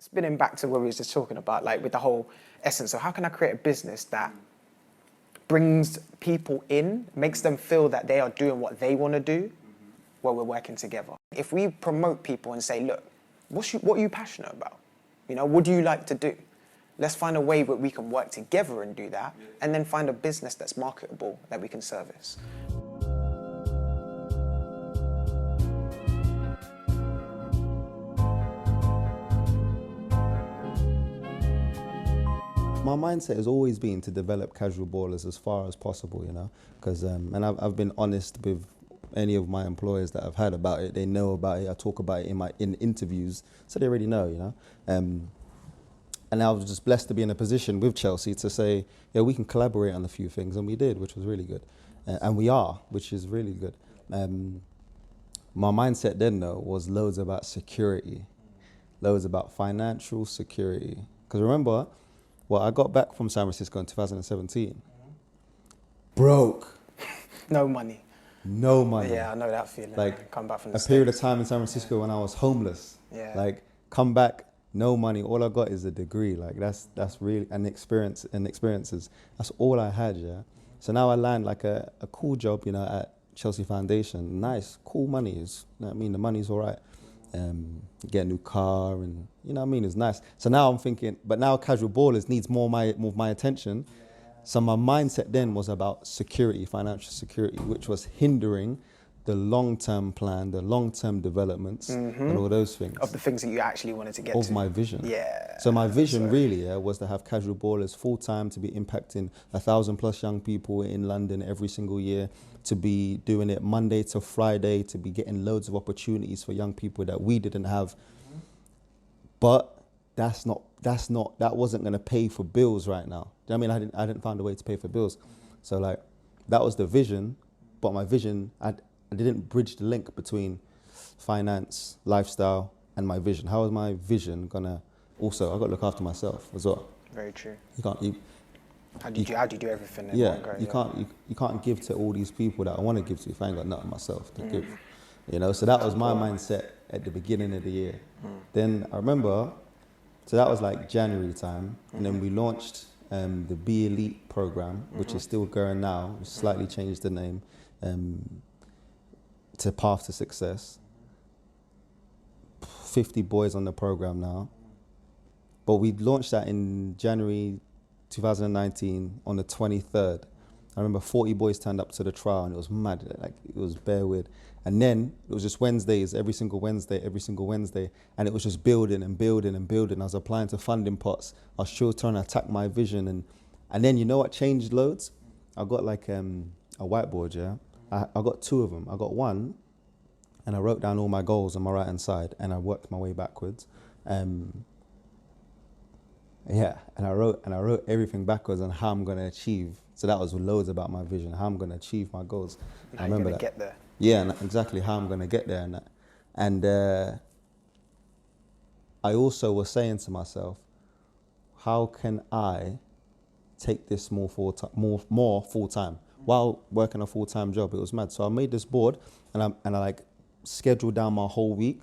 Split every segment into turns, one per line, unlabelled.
spinning back to what we was just talking about, like with the whole essence of how can I create a business that brings people in, makes them feel that they are doing what they want to do while we're working together. If we promote people and say, look, what are you passionate about? You know, what do you like to do? Let's find a way where we can work together and do that, and then find a business that's marketable that we can service.
My mindset has always been to develop CasualBallerz as far as possible, you know, because and I've been honest with any of my employers that I've had about it. They know about it. I talk about it in interviews, so they already know, you know. And I was just blessed to be in a position with Chelsea to say, yeah, we can collaborate on a few things, and we did, which was really good, and we are, which is really good. My mindset then though was loads about security, loads about financial security, because remember. Well, I got back from San Francisco in 2017. Broke.
No money.
No money.
Yeah, I know that feeling.
Like,
come back from the
a period of time in San Francisco when I was homeless.
Yeah.
Like, come back, no money. All I got is a degree. Like, that's really an experience and experiences. That's all I had, yeah. So now I land like a cool job, you know, at Chelsea Foundation. Nice, cool money. You know what I mean? The money's all right. Get a new car, and you know what I mean, it's nice. So now I'm thinking, but now CasualBallerz needs more of my attention. So my mindset then was about security, financial security, which was hindering the long-term plan, the long-term developments, and all those things.
Of the things that you actually wanted to get to.
Of my vision.
Yeah.
So my vision really was to have CasualBallerz full-time, to be impacting 1,000+ young people in London every single year, to be doing it Monday to Friday, to be getting loads of opportunities for young people that we didn't have. But that wasn't gonna pay for bills right now. Do you know what I mean? I didn't find a way to pay for bills. So like, that was the vision, but my vision, I didn't bridge the link between finance, lifestyle, and my vision. How is my vision gonna also, I've got to look after myself as well.
Very true.
How do
you do everything in
yeah,
one go?
You can't give to all these people that I want to give to if I ain't got nothing myself to give. You know, so that was my mindset at the beginning of the year. Then I remember, so that was like January time, and then we launched the Be Elite program, which is still going now. We slightly changed the name to Path to Success. 50 boys on the program now. But we launched that in January 2019 on the 23rd. I remember 40 boys turned up to the trial, and it was mad, like it was bare weird. And then it was just Wednesdays, every single Wednesday, and it was just building and building and building. I was applying to funding pots. I was still trying to attack my vision, and then you know what changed loads? I got like a whiteboard, yeah? I got two of them. I got one, and I wrote down all my goals on my right-hand side, and I worked my way backwards. Yeah, and I wrote everything backwards on how I'm gonna achieve. So that was loads about my vision, how I'm gonna achieve my goals.
I remember that. Get there.
Yeah, and exactly how I'm gonna get there and that. And I also was saying to myself, how can I take this more full time while working a full-time job? It was mad. So I made this board, and I like scheduled down my whole week.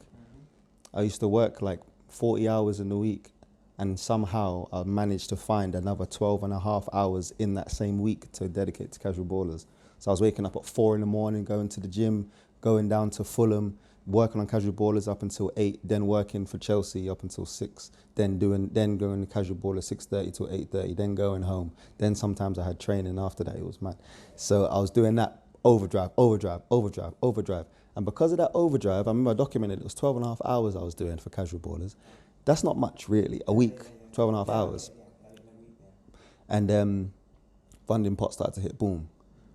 I used to work like 40 hours in a week. And somehow I managed to find another 12.5 hours in that same week to dedicate to CasualBallerz. So I was waking up at 4 in the morning, going to the gym, going down to Fulham, working on CasualBallerz up until 8, then working for Chelsea up until 6, then going to CasualBallerz 6:30 to 8:30, then going home. Then sometimes I had training after that. It was mad. So I was doing that overdrive. And because of that overdrive, I remember I documented it was 12.5 hours I was doing for CasualBallerz. That's not much really, a week, 12.5 hours. And funding pot started to hit, boom.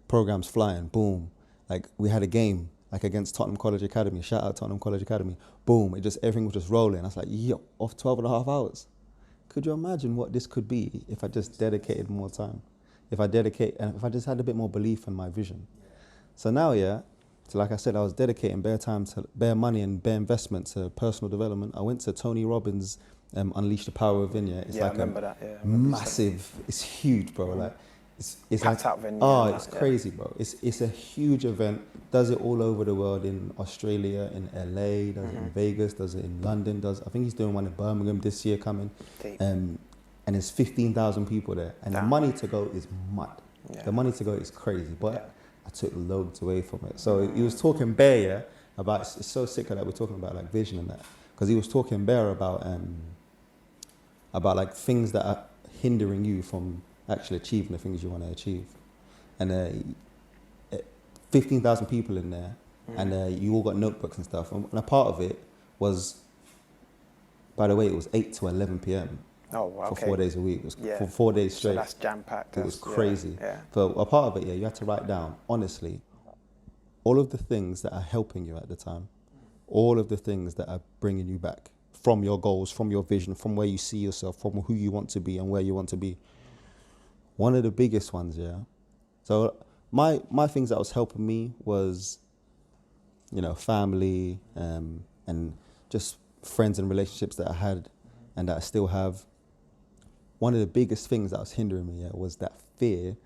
Programs flying, boom. Like we had a game like against Tottenham College Academy, shout out Tottenham College Academy, boom. Everything was just rolling. I was like, yo, off 12.5 hours. Could you imagine what this could be if I just dedicated more time? If I just had a bit more belief in my vision. So now, yeah, so like I said, I was dedicating bare money and bare investment to personal development. I went to Tony Robbins' Unleash the Power Within. It's like
I remember that. Yeah,
massive. It's huge, bro. Like it's
packed
like,
out venue.
oh,
and
it's
that,
crazy, bro. It's a huge event. Does it all over the world, in Australia, in LA, does it in Vegas, does it in London, I think he's doing one in Birmingham this year coming.
Deep.
And there's 15,000 people there. And the
Damn.
money to go is mad.
Yeah.
The money to go is crazy. But
Yeah.
I took loads away from it. So he was talking bare, yeah, about, it's so sick that we're talking about like vision and that. Because he was talking bare about like things that are hindering you from actually achieving the things you want to achieve. And 15,000 people in there, and you all got notebooks and stuff. And a part of it was, by the way, it was 8 to 11 p.m.
Oh, wow,
for
okay.
4 days a week. It was
Yeah.
for 4 days straight.
So that's jam-packed.
It was
That's-
crazy.
Yeah.
For a part of it, yeah, you had to write down, honestly, all of the things that are helping you at the time, all of the things that are bringing you back from your goals, from your vision, from where you see yourself, from who you want to be and where you want to be. One of the biggest ones, yeah. So my things that was helping me was, you know, family, and just friends and relationships that I had and that I still have. One of the biggest things that was hindering me, yeah, was that fear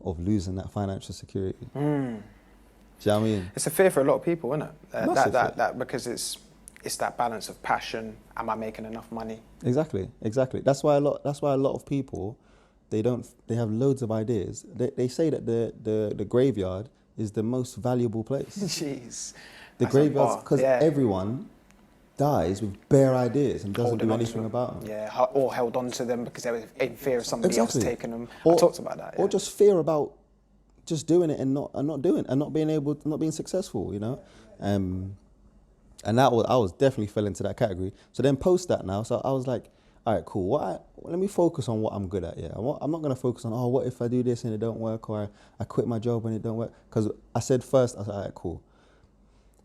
of losing that financial security. Do you know what I mean?
It's a fear for a lot of people, isn't it?
Massive fear.
That because it's that balance of passion. Am I making enough money?
Exactly. That's why a lot of people, they have loads of ideas. They say that the graveyard is the most valuable place.
Jeez.
The
That's
graveyards,
a bar.
because
Yeah.
everyone dies with bare ideas and doesn't
Holding
do
on to
anything
them.
about them.
Yeah, or held on to them because they were in fear of somebody
Exactly.
else taking them.
Or-
I talked about that. Yeah.
Or just fear about just doing it and not doing it and not being successful, you know. And I was definitely fell into that category. So then post that now. So I was like, all right, cool. Let me focus on what I'm good at. Yeah, I'm not gonna focus on what if I do this and it don't work, or I quit my job and it don't work. Because I said first, I said, all right, cool.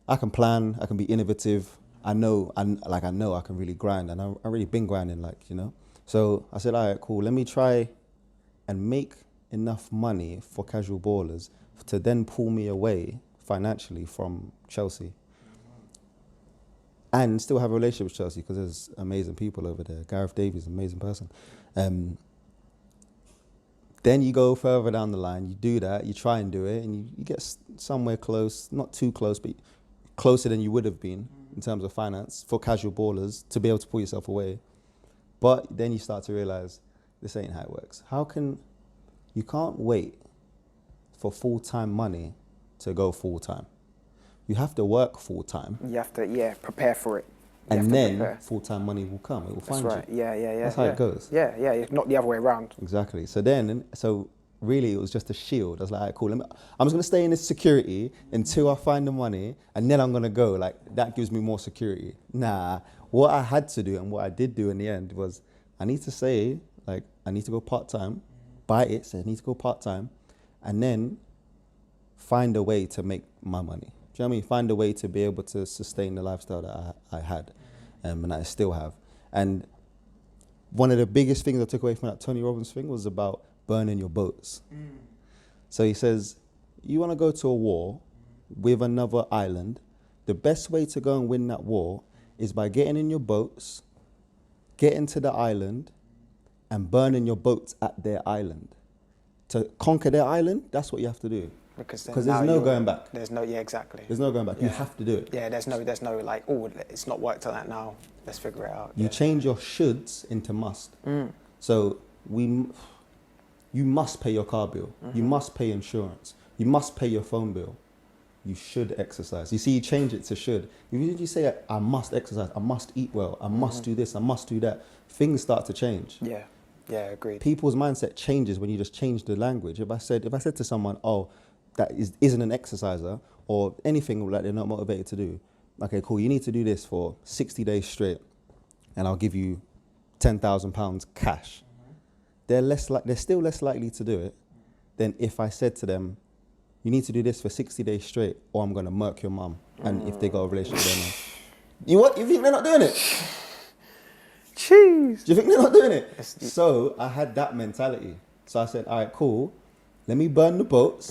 I can plan. I can be innovative. I know I can really grind, and I've really been grinding, like, you know. So I said, all right, cool. Let me try and make enough money for CasualBallerz to then pull me away financially from Chelsea. And still have a relationship with Chelsea because there's amazing people over there. Gareth Davies, amazing person. Then you go further down the line, you do that, you try and do it, and you get somewhere close, not too close, but closer than you would have been in terms of finance for CasualBallerz to be able to pull yourself away. But then you start to realize this ain't how it works. You can't wait for full-time money to go full-time. You have to work full-time.
You have to, prepare for it.
And then full-time money will come. It will find you.
That's right. Yeah.
That's how it goes.
Yeah. Not the other way around.
Exactly. So really it was just a shield. I was like, all right, cool. I'm just going to stay in this security until I find the money, and then I'm going to go. Like, that gives me more security. Nah. What I had to do and what I did do in the end was I need to say, like, I need to go part-time. Buy it, so I need to go part-time, and then find a way to make my money. Do you know what I mean? Find a way to be able to sustain the lifestyle that I had, and that I still have. And one of the biggest things I took away from that Tony Robbins thing was about burning your boats. So he says, you want to go to a war with another island, the best way to go and win that war is by getting in your boats, getting to the island, and burning your boats at their island. To conquer their island, that's what you have to do.
Because
there's no going back.
Exactly.
There's no going back.
Yeah.
You have to do it.
Yeah, there's no like, oh, it's not worked on that now. Let's figure it out.
You change your shoulds into must. So you must pay your car bill. You must pay insurance. You must pay your phone bill. You should exercise. You see, you change it to should. If you say, I must exercise, I must eat well, I must do this, I must do that, things start to change.
Yeah, agreed.
People's mindset changes when you just change the language. If I said to someone, oh, that isn't an exerciser, or anything that they're not motivated to do, okay, cool, you need to do this for 60 days straight, and I'll give you £10,000 cash. They're still less likely to do it than if I said to them, you need to do this for 60 days straight, or I'm going to murk your mum. And if they got a relationship with their mum. You think they're not doing it?
Jeez.
Do you think they're not doing it? So I had that mentality. So I said, all right, cool. Let me burn the boats.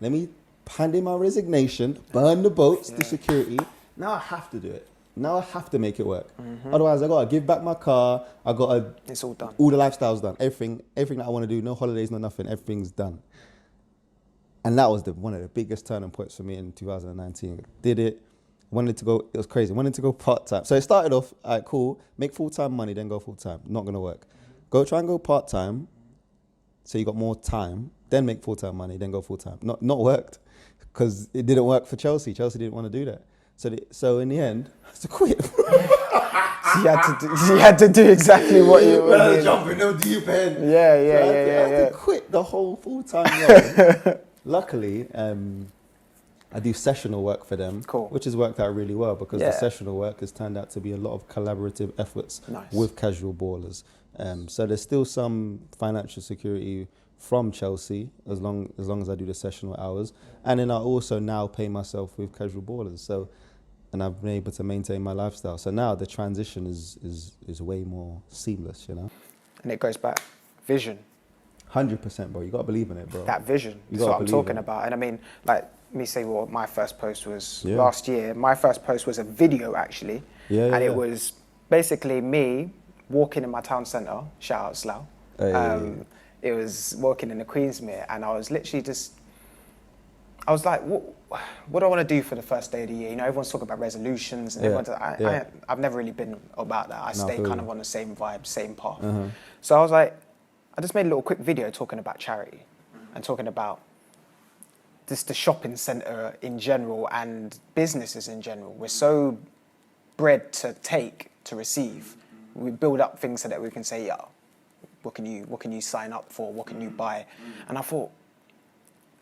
Let me hand in my resignation, burn the boats, the security. Now I have to do it. Now I have to make it work. Otherwise, I got to give back my car. I got to...
It's all done.
All the lifestyle's done. Everything that I want to do, no holidays, no nothing, everything's done. And that was one of the biggest turning points for me in 2019. Did it. Wanted to go, it was crazy. Wanted to go part-time. So it started off, all right, cool, make full-time money, then go full-time. Not going to work. Try and go part-time, so you got more time, then make full-time money, then go full-time. Not worked, because it didn't work for Chelsea. Chelsea didn't want to do that. So in the end, I had to quit.
You had to do exactly what you were doing.
Jumping no deep end.
Yeah.
I had to quit the whole full-time role. Luckily, I do sessional work for them,
cool.
which has worked out really well because the sessional work has turned out to be a lot of collaborative efforts with CasualBallerz. So there's still some financial security from Chelsea as long as I do the sessional hours, and then I also now pay myself with CasualBallerz. So, and I've been able to maintain my lifestyle. So now the transition is way more seamless, you know. And
it goes back vision.
100%, bro. You gotta believe in it, bro.
That vision. That's what I'm talking about. And I mean, like, me say what my first post was last year. My first post was a video actually, it was basically me walking in my town centre. Shout out Slough. It was walking in the Queensmere, and I was literally I was like, what do I want to do for the first day of the year? You know, everyone's talking about resolutions, and I've never really been about that. I stay kind of on the same vibe, same path. So I was like, I just made a little quick video talking about charity and talking about just the shopping centre in general and businesses in general. We're so bred to take, to receive. We build up things so that we can say, yeah, what can you sign up for? What can you buy? And I thought,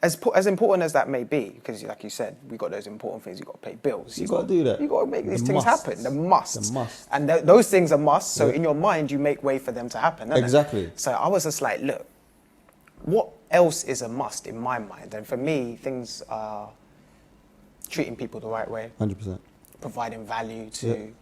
as important as that may be, because like you said, we got those important things. You got to pay bills.
You got to do that.
You got to make these things happen. The must.
The must.
And those things are must. So in your mind, you make way for them to happen.
Exactly.
So I was just like, look, what else is a must in my mind? And for me, things are treating people the right way. 100%. Providing value to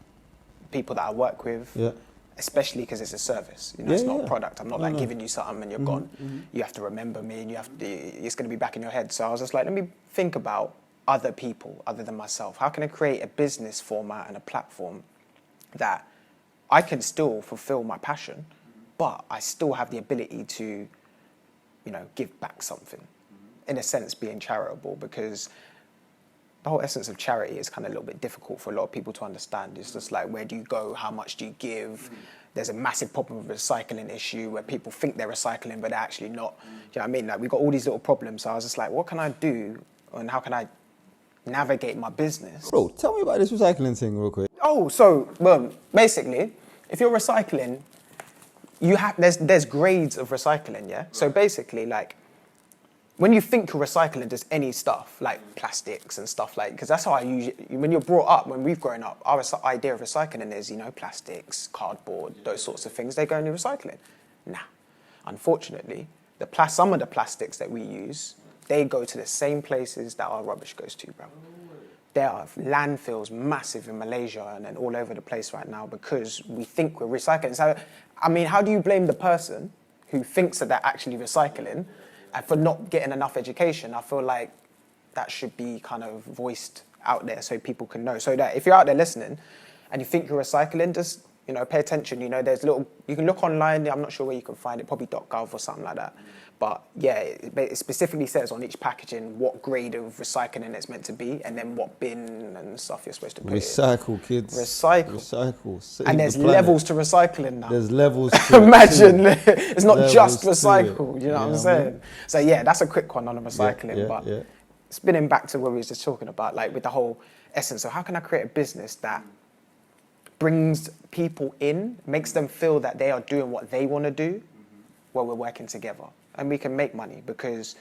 people that I work with. Yeah. Especially because it's a service. You know, it's not a product. I'm not giving you something and you're gone. You have to remember me, and it's going to be back in your head. So I was just like, let me think about other people other than myself. How can I create a business format and a platform that I can still fulfill my passion, but I still have the ability to, you know, give back something, in a sense being charitable, because the whole essence of charity is kind of a little bit difficult for a lot of people to understand. It's just like, where do you go? How much do you give? There's a massive problem with recycling issue where people think they're recycling, but they're actually not. Do you know what I mean? Like, we've got all these little problems. So I was just like, what can I do? And how can I navigate my business?
Bro, tell me about this recycling thing real quick.
Oh, so, basically, if you're recycling, there's grades of recycling, yeah? So basically, like, when you think you're recycling just any stuff, like plastics and stuff like, because that's how I usually, when you're brought up, when we've grown up, our idea of recycling is, you know, plastics, cardboard, those sorts of things, they go into recycling. Nah. Unfortunately, some of the plastics that we use, they go to the same places that our rubbish goes to, bro. There are landfills massive in Malaysia and then all over the place right now because we think we're recycling. So, I mean, how do you blame the person who thinks that they're actually recycling and for not getting enough education? I feel like that should be kind of voiced out there so people can know. So that if you're out there listening and you think you're recycling, just, you know, pay attention. You know, you can look online. I'm not sure where you can find it, probably .gov or something like that. But yeah, it specifically says on each packaging what grade of recycling it's meant to be, and then what bin and stuff you're supposed to put
Recycle, kids.
Recycle.
Save
and there's levels to recycling now.
There's levels to
Imagine, it's not levels just recycle, you know what I'm saying?
Man.
So yeah, that's a quick one on the recycling. But spinning back to what we were just talking about, like with the whole essence of how can I create a business that brings people in, makes them feel that they are doing what they want to do while we're working together. And we can make money, because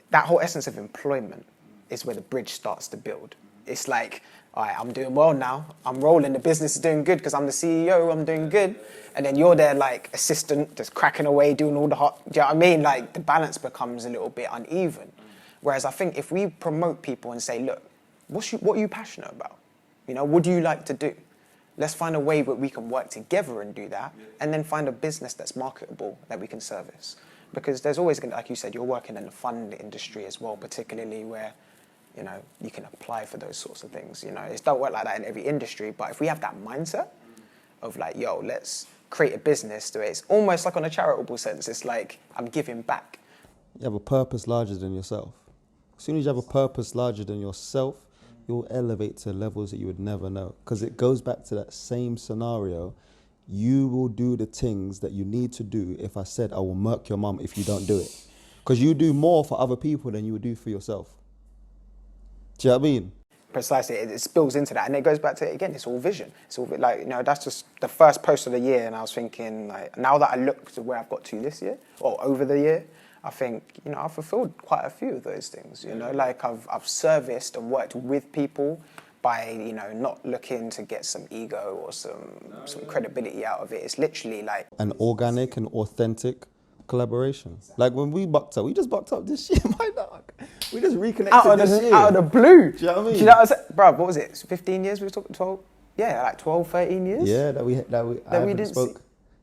that whole essence of employment is where the bridge starts to build. It's like, all right, I'm doing well now. I'm rolling. The business is doing good because I'm the CEO. I'm doing good. And then you're there like assistant, just cracking away, doing all the hot, do you know what I mean? Like the balance becomes a little bit uneven. Whereas I think if we promote people and say, look, what are you passionate about? You know, what do you like to do? Let's find a way where we can work together and do that, and then find a business that's marketable that we can service. Because there's always going to, like you said, you're working in the fund industry as well, particularly where, you know, you can apply for those sorts of things. You know, it don't work like that in every industry, but if we have that mindset of like, yo, let's create a business where it's almost like on a charitable sense. It's like I'm giving back.
You have a purpose larger than yourself. As soon as you have a purpose larger than yourself, you'll elevate to levels that you would never know. Because it goes back to that same scenario. You will do the things that you need to do. If I said I will murk your mum if you don't do it. Because you do more for other people than you would do for yourself. Do you know what I mean?
Precisely, it spills into that, and it goes back to it again. It's all vision. It's all like, you know, that's just the first post of the year, and I was thinking, like, now that I look to where I've got to this year or over the year, I think, you know, I've fulfilled quite a few of those things. You know, like I've serviced and worked with people by, you know, not looking to get some ego or some credibility out of it. It's literally like
An organic and authentic collaboration. Like when we just bucked up this year, my dog. We just reconnected this year.
Out of the blue.
Do you know what I mean?
Do you know what I'm saying? Bro, what was it? 15 years we were talking? 12? Yeah, like 12, 13 years?
Yeah,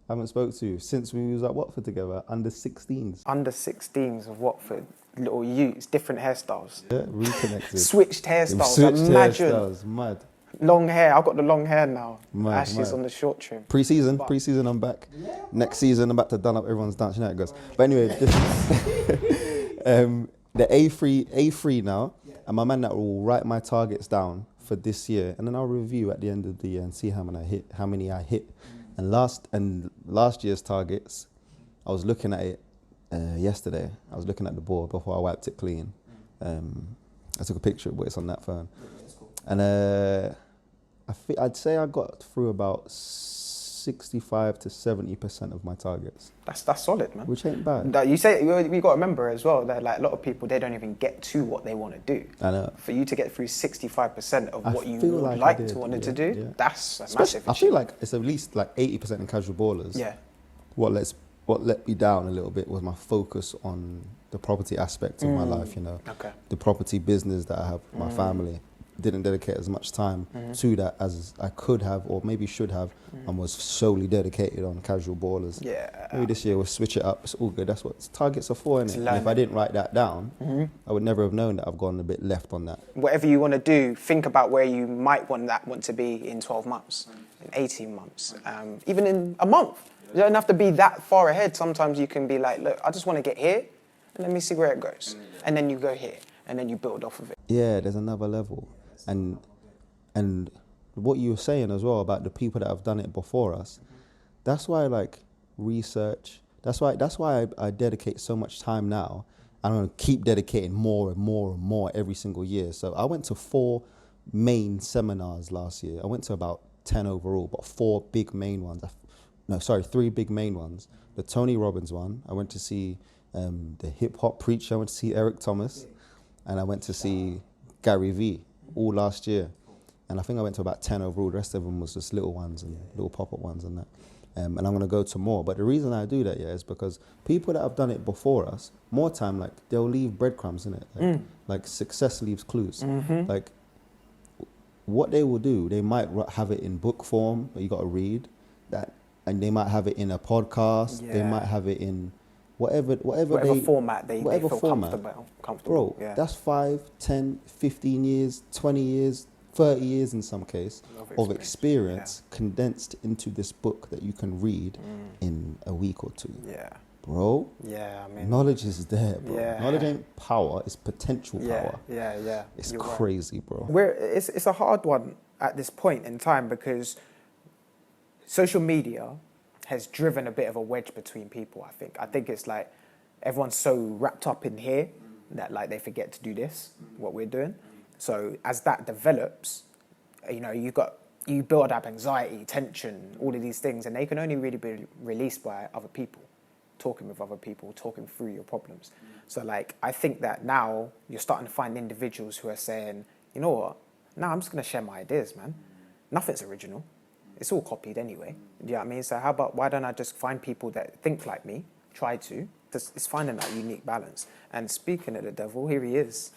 I haven't spoke to since we was at Watford together, under 16s.
Under 16s of Watford, little youths, different hairstyles.
Yeah, reconnected.
Switched hairstyles,
Switched
imagine.
hairstyles, mad.
Long hair, I've got the long hair now.
Mad,
Ashley's
mad.
on the short trim.
Pre-season, I'm back. Yeah. Next season, I'm about to done up everyone's dance. You know how it goes. But anyway, the A3 now, and my man that will write my targets down for this year, and then I'll review at the end of the year and see how many I hit. And last year's targets, I was looking at it yesterday. I was looking at the board before I wiped it clean. I took a picture of it, but it's on that phone. And I'd say I got through about 65 to 70% of my targets.
That's solid, man.
Which ain't bad.
You say we got to remember as well that like a lot of people, they don't even get to what they want to do.
I know.
For you to get through 65% of what you would wanted to do,
yeah.
that's a massive.
I feel like it's at least like 80% in CasualBallerz.
Yeah.
What let me down a little bit was my focus on the property aspect of my life. You know, the property business that I have, my family. Didn't dedicate as much time to that as I could have or maybe should have, and was solely dedicated on CasualBallerz.
Yeah.
Maybe this year we'll switch it up. It's all good. That's what targets are for, innit? And if I didn't write that down, I would never have known that I've gone a bit left on that.
Whatever you want to do, think about where you might want to be in 12 months, in 18 months, even in a month. You don't have to be that far ahead. Sometimes you can be like, look, I just want to get here, and let me see where it goes. And then you go here, and then you build off of it.
Yeah, there's another level. And what you were saying as well about the people that have done it before us, that's why I like research. That's why I dedicate so much time now. I'm going to keep dedicating more and more and more every single year. So I went to 4 main seminars last year. I went to about 10 overall, but 3 big main ones. The Tony Robbins one, I went to see the hip hop preacher. I went to see Eric Thomas, and I went to see Gary Vee. All last year, and I think I went to about 10 overall. The rest of them was just little ones and little pop-up ones and that. And I'm going to go to more. But the reason I do that, is because people that have done it before us, more time, like they'll leave breadcrumbs in it. Like success leaves clues. Like what they will do, they might have it in book form, but you got to read that, and they might have it in a podcast. They might have it in whatever
format they feel comfortable.
Bro, that's 5, 10, 15 years, 20 years, 30 years in some case of experience condensed into this book that you can read in a week or 2.
Yeah.
Bro,
I mean,
knowledge is there, bro.
Yeah.
Knowledge ain't power, it's potential power.
Yeah.
It's crazy, bro.
It's a hard one at this point in time because social media has driven a bit of a wedge between people, I think. I think it's like everyone's so wrapped up in here that like they forget to do this, what we're doing. So as that develops, you know, you build up anxiety, tension, all of these things, and they can only really be released by other people, talking with other people, talking through your problems. So like, I think that now you're starting to find individuals who are saying, you know what, now I'm just going to share my ideas, man. Nothing's original. It's all copied anyway. You know what I mean? So why don't I just find people that think like me, try to? It's finding that unique balance. And speaking of the devil, here he is.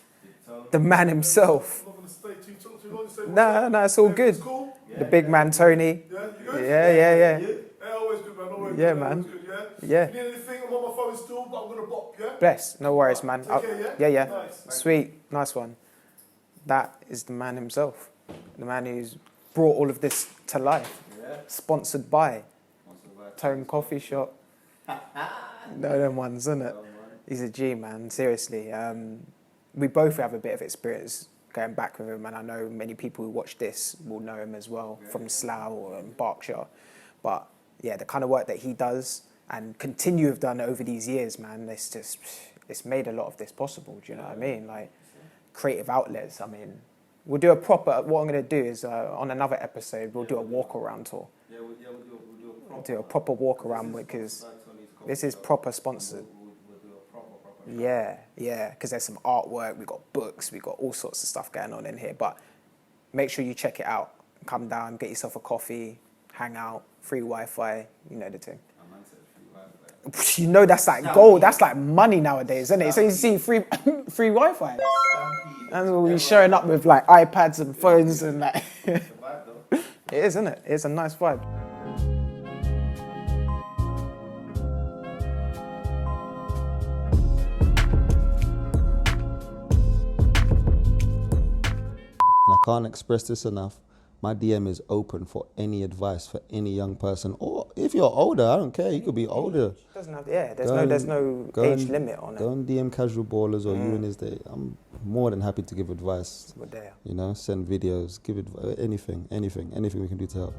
The man himself.
I'm not going to stay too long.
No, it's all good.
Cool?
The big man, Tony.
Yeah, you good?
Yeah.
Hey, always good, man. Always
Yeah,
good,
man.
always good, yeah?
Yeah.
If you need anything, I'm on my phone still, but I'm going to bop, yeah?
Bless. No worries, man.
Take care, yeah?
Yeah.
Nice.
Sweet. Nice one. That is the man himself. The man who's brought all of this to life.
Yeah.
Sponsored by Tone Coffee Shop. No, them ones, isn't it? He's a G, man. Seriously. We both have a bit of experience going back with him, and I know many people who watch this will know him as well from Slough or Berkshire. But yeah, the kind of work that he does and continue to have done over these years, man, it's made a lot of this possible. Do you know what I mean? Like creative outlets. I mean, we'll do a proper. What I'm going to do is on another episode we'll do a walk around tour.
Yeah, we'll
Do a proper walk around because this is proper sponsored. Yeah, because there's some artwork, we've got books, we've got all sorts of stuff going on in here. But make sure you check it out. Come down, get yourself a coffee, hang out, free Wi-Fi, you know the thing. You know that's like gold, that's like money nowadays, isn't it? So you see free Wi-Fi. And we'll be showing up with like iPads and phones and like... It is, isn't it? It's a nice vibe.
And I can't express this enough. My DM is open for any advice for any young person, or if you're older, I don't care. You could be older.
Doesn't have, there's no age limit on it.
Go and DM CasualBallerz or you and his day. I'm more than happy to give advice.
We're there.
You know, send videos, give anything we can do to help.